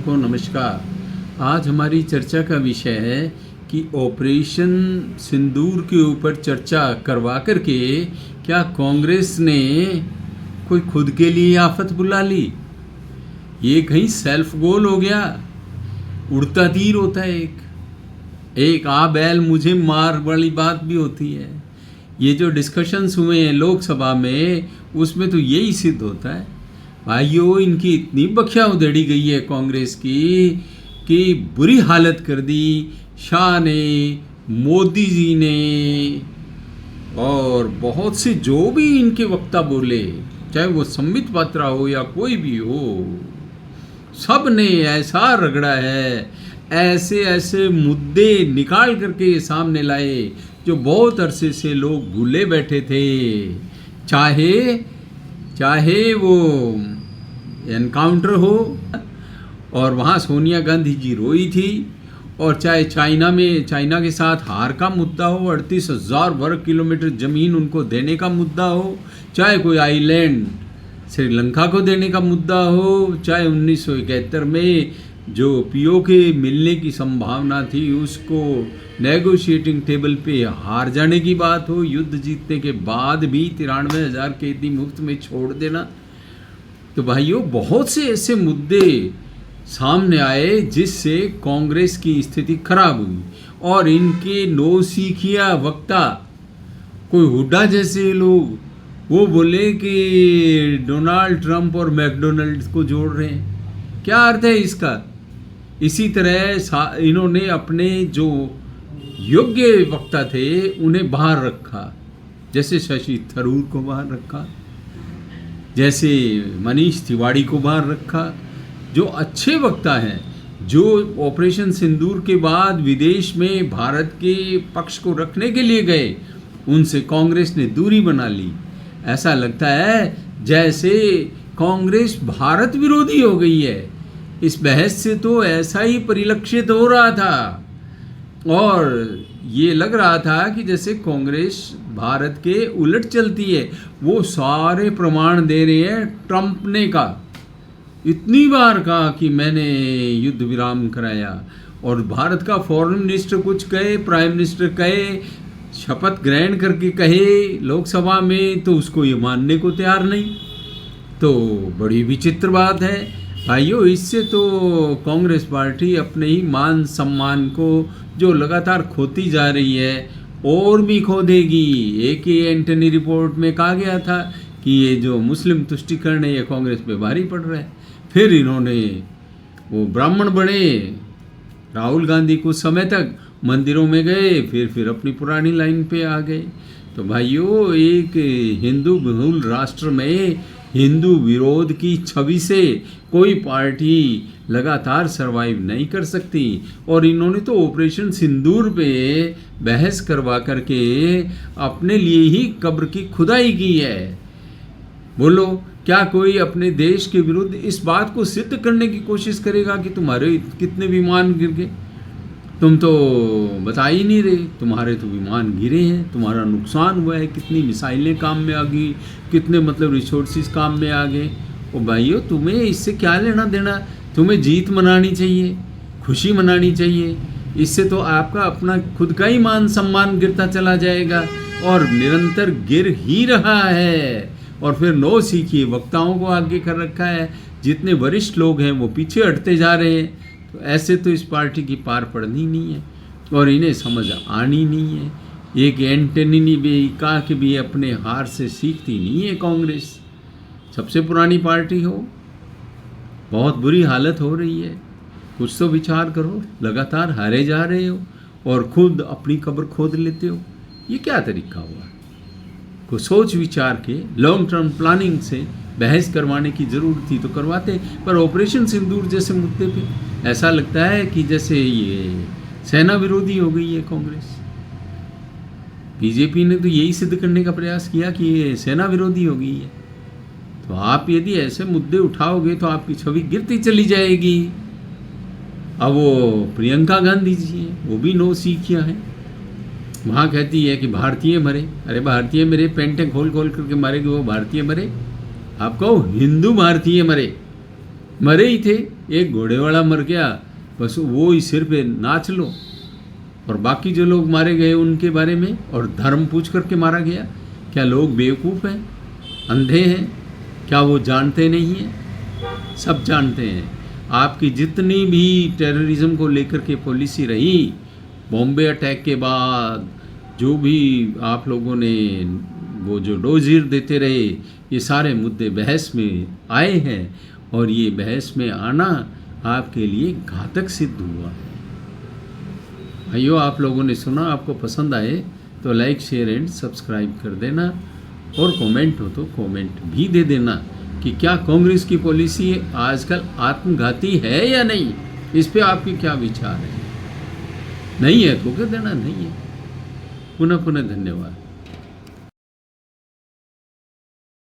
को नमस्कार। आज हमारी चर्चा का विषय है कि ऑपरेशन सिंदूर के ऊपर चर्चा करवा करके क्या कांग्रेस ने कोई खुद के लिए आफत बुला ली। ये कहीं सेल्फ गोल हो गया। उड़ता तीर होता है एक आ बैल मुझे मार वाली बात भी होती है। ये जो डिस्कशंस हुए हैं लोकसभा में, उसमें तो यही सिद्ध होता है भाइयों, इनकी इतनी बखिया उधेड़ी गई है कांग्रेस की कि बुरी हालत कर दी शाह ने, मोदी जी ने और बहुत से जो भी इनके वक्ता बोले, चाहे वो संबित पात्रा हो या कोई भी हो, सब ने ऐसा रगड़ा है, ऐसे ऐसे मुद्दे निकाल करके सामने लाए जो बहुत अरसे से लोग भूले बैठे थे। चाहे वो एनकाउंटर हो और वहाँ सोनिया गांधी जी रोई थी, और चाहे चाइना के साथ हार का मुद्दा हो, 38,000 वर्ग किलोमीटर ज़मीन उनको देने का मुद्दा हो, चाहे कोई आइलैंड श्रीलंका को देने का मुद्दा हो, चाहे 1971 में जो पीओके मिलने की संभावना थी उसको नेगोशिएटिंग टेबल पे हार जाने की बात हो, युद्ध जीतने के बाद भी 93,000 कैदी मुफ्त में छोड़ देना। तो भाइयों, बहुत से ऐसे मुद्दे सामने आए जिससे कांग्रेस की स्थिति खराब हुई, और इनके नौसिखिया वक्ता कोई हुड्डा जैसे लोग वो बोले कि डोनाल्ड ट्रंप और मैकडोनल्ड को जोड़ रहे हैं। क्या अर्थ है इसका? इसी तरह इन्होंने अपने जो योग्य वक्ता थे उन्हें बाहर रखा, जैसे शशि थरूर को बाहर रखा, जैसे मनीष तिवारी को बाहर रखा, जो अच्छे वक्ता हैं, जो ऑपरेशन सिंदूर के बाद विदेश में भारत के पक्ष को रखने के लिए गए, उनसे कांग्रेस ने दूरी बना ली। ऐसा लगता है जैसे कांग्रेस भारत विरोधी हो गई है। इस बहस से तो ऐसा ही परिलक्षित हो रहा था, और ये लग रहा था कि जैसे कांग्रेस भारत के उलट चलती है। वो सारे प्रमाण दे रहे हैं ट्रंप ने का, इतनी बार कहा कि मैंने युद्ध विराम कराया, और भारत का फॉरेन मिनिस्टर कुछ कहे, प्राइम मिनिस्टर कहे, शपथ ग्रहण करके कहे लोकसभा में, तो उसको ये मानने को तैयार नहीं। तो बड़ी विचित्र बात है भाइयों। इससे तो कांग्रेस पार्टी अपने ही मान सम्मान को जो लगातार खोती जा रही है और भी खो देगी। एक ही एंटनी रिपोर्ट में कहा गया था कि ये जो मुस्लिम तुष्टिकरण है ये कांग्रेस पे भारी पड़ रहा है। फिर इन्होंने वो ब्राह्मण बने, राहुल गांधी कुछ समय तक मंदिरों में गए, फिर अपनी पुरानी लाइन पे आ गए। तो भाइयों, एक हिंदू बहुल राष्ट्र में हिंदू विरोध की छवि से कोई पार्टी लगातार सरवाइव नहीं कर सकती, और इन्होंने तो ऑपरेशन सिंदूर पे बहस करवा करके अपने लिए ही कब्र की खुदाई की है। बोलो, क्या कोई अपने देश के विरुद्ध इस बात को सिद्ध करने की कोशिश करेगा कि तुम्हारे कितने विमान गिर गए? तुम तो बता ही नहीं रहे, तुम्हारे तो विमान गिरे हैं, तुम्हारा नुकसान हुआ है, कितनी मिसाइलें काम में आ गई, कितने रिसोर्सेज काम में आ गए। और भाइयों, तुम्हें इससे क्या लेना देना? तुम्हें जीत मनानी चाहिए, खुशी मनानी चाहिए। इससे तो आपका अपना खुद का ही मान सम्मान गिरता चला जाएगा, और निरंतर गिर ही रहा है। और फिर नौसिखिए वक्ताओं को आगे कर रखा है, जितने वरिष्ठ लोग हैं वो पीछे हटते जा रहे हैं। तो ऐसे तो इस पार्टी की पार पड़नी नहीं है, और इन्हें समझ आनी नहीं है। एक एंटनी ने भी कहा कि भी अपने हार से सीखती नहीं है कांग्रेस। सबसे पुरानी पार्टी हो, बहुत बुरी हालत हो रही है, कुछ तो विचार करो। लगातार हारे जा रहे हो और खुद अपनी कब्र खोद लेते हो, ये क्या तरीका हुआ? को सोच विचार के लॉन्ग टर्म प्लानिंग से बहस करवाने की ज़रूरत थी तो करवाते, पर ऑपरेशन सिंदूर जैसे मुद्दे पे ऐसा लगता है कि जैसे ये सेना विरोधी हो गई है कांग्रेस। बीजेपी ने तो यही सिद्ध करने का प्रयास किया कि ये सेना विरोधी हो गई है। तो आप यदि ऐसे मुद्दे उठाओगे तो आपकी छवि गिरती चली जाएगी। अब वो प्रियंका गांधी जी हैं, वो भी नौसिखिया हैं। वहाँ कहती है कि भारतीय मरे। अरे भारतीय मरे, पेंटें खोल खोल करके मारेगी वो भारतीय मरे? आप कहो हिंदू भारतीय मरे। मरे ही थे, एक घोड़े वाला मर गया, बस वो ही सिर पे नाच लो। और बाकी जो लोग मारे गए उनके बारे में और धर्म पूछ करके मारा गया। क्या लोग बेवकूफ़ हैं, अंधे हैं? क्या वो जानते नहीं हैं? सब जानते हैं। आपकी जितनी भी टेररिज्म को लेकर के पॉलिसी रही, बॉम्बे अटैक के बाद जो भी आप लोगों ने वो जो डोजियर देते रहे, ये सारे मुद्दे बहस में आए हैं और ये बहस में आना आपके लिए घातक सिद्ध हुआ है। भाइयों, आप लोगों ने सुना, आपको पसंद आए तो लाइक शेयर एंड सब्सक्राइब कर देना और कमेंट हो तो कमेंट भी दे देना कि क्या कांग्रेस की पॉलिसी आजकल आत्मघाती है या नहीं। इस पे आपके क्या विचार है? नहीं है तो कह देना नहीं है। पुनः पुनः धन्यवाद।